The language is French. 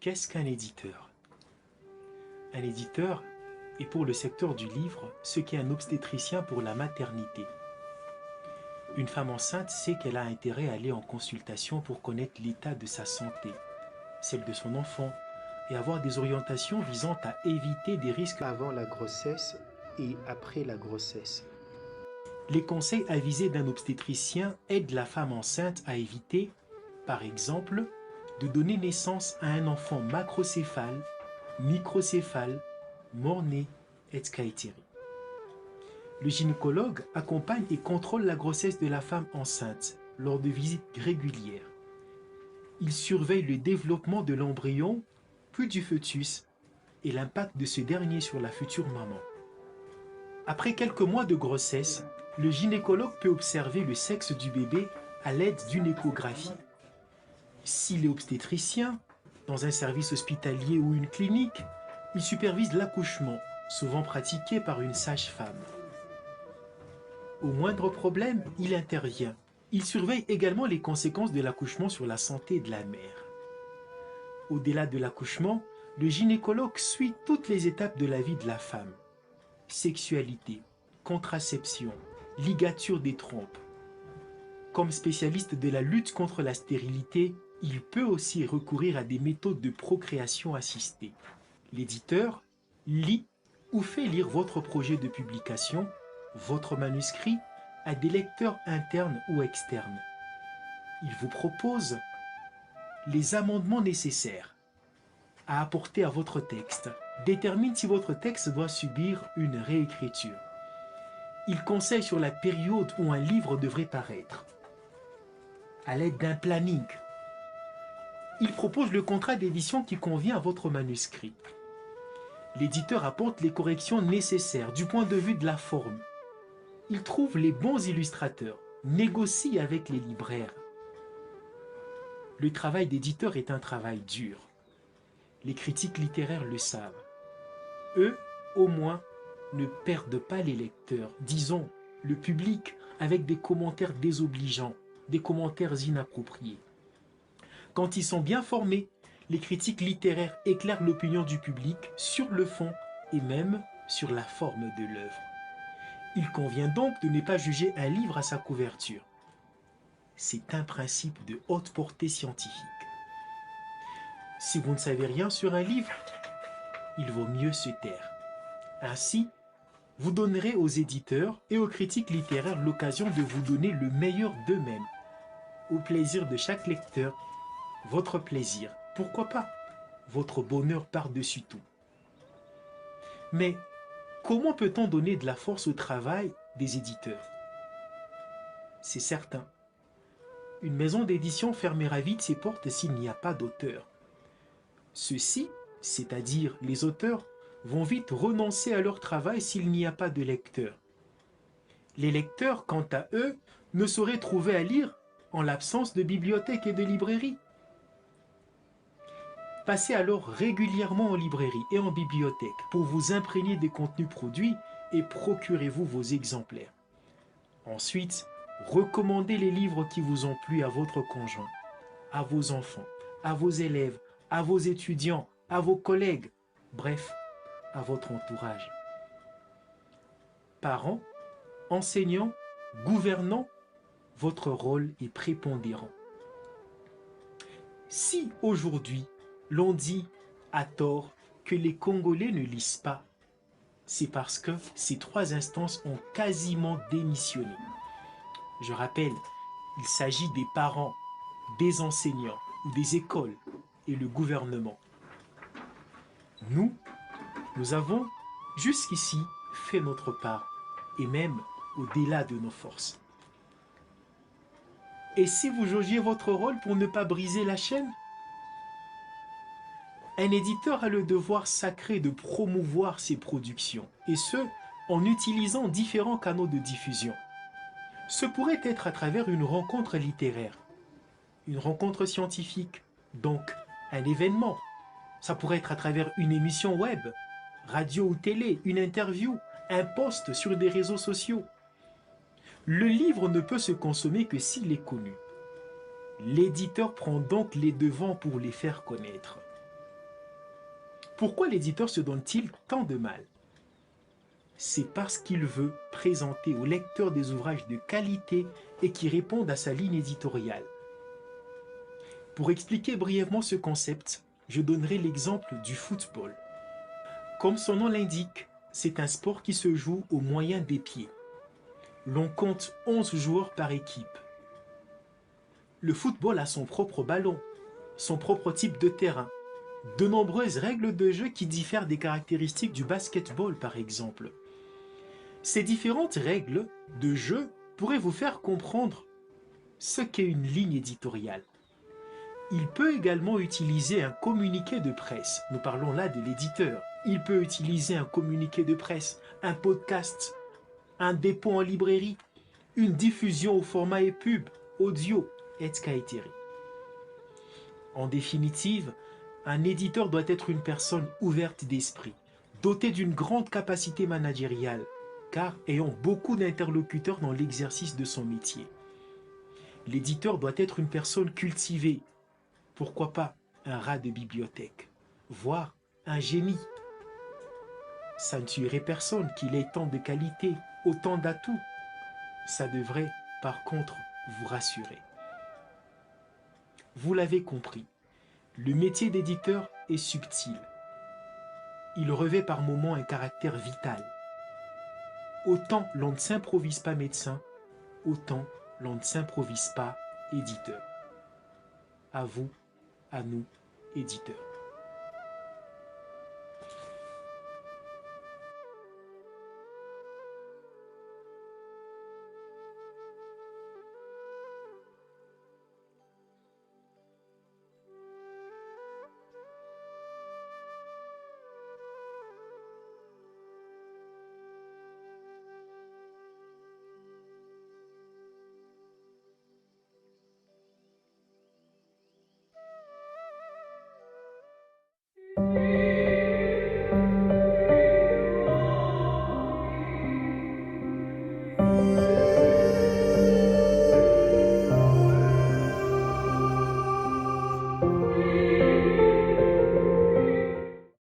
Qu'est-ce qu'un éditeur? Un éditeur est pour le secteur du livre ce qu'est un obstétricien pour la maternité. Une femme enceinte sait qu'elle a intérêt à aller en consultation pour connaître l'état de sa santé, celle de son enfant, et avoir des orientations visant à éviter des risques avant la grossesse et après la grossesse. Les conseils avisés d'un obstétricien aident la femme enceinte à éviter, par exemple, de donner naissance à un enfant macrocéphale, microcéphale, mort-né, etc. Le gynécologue accompagne et contrôle la grossesse de la femme enceinte lors de visites régulières. Il surveille le développement de l'embryon, puis du fœtus, et l'impact de ce dernier sur la future maman. Après quelques mois de grossesse, le gynécologue peut observer le sexe du bébé à l'aide d'une échographie. S'il est obstétricien, dans un service hospitalier ou une clinique, il supervise l'accouchement, souvent pratiqué par une sage-femme. Au moindre problème, il intervient. Il surveille également les conséquences de l'accouchement sur la santé de la mère. Au-delà de l'accouchement, le gynécologue suit toutes les étapes de la vie de la femme. Sexualité, contraception, ligature des trompes. Comme spécialiste de la lutte contre la stérilité, il peut aussi recourir à des méthodes de procréation assistée. L'éditeur lit ou fait lire votre projet de publication, votre manuscrit, à des lecteurs internes ou externes. Il vous propose les amendements nécessaires à apporter à votre texte, détermine si votre texte doit subir une réécriture. Il conseille sur la période où un livre devrait paraître. À l'aide d'un planning, il propose le contrat d'édition qui convient à votre manuscrit. L'éditeur apporte les corrections nécessaires du point de vue de la forme. Il trouve les bons illustrateurs, négocie avec les libraires. Le travail d'éditeur est un travail dur. Les critiques littéraires le savent. Eux, au moins, ne perdent pas les lecteurs, disons, le public, avec des commentaires désobligeants, des commentaires inappropriés. Quand ils sont bien formés, les critiques littéraires éclairent l'opinion du public sur le fond et même sur la forme de l'œuvre. Il convient donc de ne pas juger un livre à sa couverture. C'est un principe de haute portée scientifique. Si vous ne savez rien sur un livre, il vaut mieux se taire. Ainsi, vous donnerez aux éditeurs et aux critiques littéraires l'occasion de vous donner le meilleur d'eux-mêmes, au plaisir de chaque lecteur, votre plaisir, pourquoi pas, votre bonheur par-dessus tout. Mais comment peut-on donner de la force au travail des éditeurs? C'est certain. Une maison d'édition fermera vite ses portes s'il n'y a pas d'auteur. Ceux-ci, c'est-à-dire les auteurs, vont vite renoncer à leur travail s'il n'y a pas de lecteurs. Les lecteurs, quant à eux, ne sauraient trouver à lire en l'absence de bibliothèques et de librairies. Passez alors régulièrement en librairie et en bibliothèque pour vous imprégner des contenus produits et procurez-vous vos exemplaires. Ensuite, recommandez les livres qui vous ont plu à votre conjoint, à vos enfants, à vos élèves, à vos étudiants, à vos collègues, bref, à votre entourage. Parents, enseignants, gouvernants, votre rôle est prépondérant. Si aujourd'hui, l'on dit à tort que les Congolais ne lisent pas, c'est parce que ces trois instances ont quasiment démissionné. Je rappelle, il s'agit des parents, des enseignants ou des écoles et le gouvernement. Nous avons jusqu'ici fait notre part et même au-delà de nos forces. Et si vous jaugiez votre rôle pour ne pas briser la chaîne? Un éditeur a le devoir sacré de promouvoir ses productions, et ce, en utilisant différents canaux de diffusion. Ce pourrait être à travers une rencontre littéraire, une rencontre scientifique, donc un événement. Ça pourrait être à travers une émission web, radio ou télé, une interview, un post sur des réseaux sociaux. Le livre ne peut se consommer que s'il est connu. L'éditeur prend donc les devants pour les faire connaître. Pourquoi l'éditeur se donne-t-il tant de mal? C'est parce qu'il veut présenter au lecteur des ouvrages de qualité et qui répondent à sa ligne éditoriale. Pour expliquer brièvement ce concept, je donnerai l'exemple du football. Comme son nom l'indique, c'est un sport qui se joue au moyen des pieds. L'on compte 11 joueurs par équipe. Le football a son propre ballon, son propre type de terrain, de nombreuses règles de jeu qui diffèrent des caractéristiques du basketball par exemple. Ces différentes règles de jeu pourraient vous faire comprendre ce qu'est une ligne éditoriale. Il peut également utiliser un communiqué de presse. Nous parlons là de l'éditeur. Il peut utiliser un communiqué de presse, un podcast, un dépôt en librairie, une diffusion au format EPUB, audio, etc. En définitive, un éditeur doit être une personne ouverte d'esprit, dotée d'une grande capacité managériale, car ayant beaucoup d'interlocuteurs dans l'exercice de son métier. L'éditeur doit être une personne cultivée, pourquoi pas un rat de bibliothèque, voire un génie. Ça ne tuerait personne qu'il ait tant de qualités, autant d'atouts. Ça devrait, par contre, vous rassurer. Vous l'avez compris, le métier d'éditeur est subtil. Il revêt par moments un caractère vital. Autant l'on ne s'improvise pas médecin, autant l'on ne s'improvise pas éditeur. À vous, à nous, éditeurs.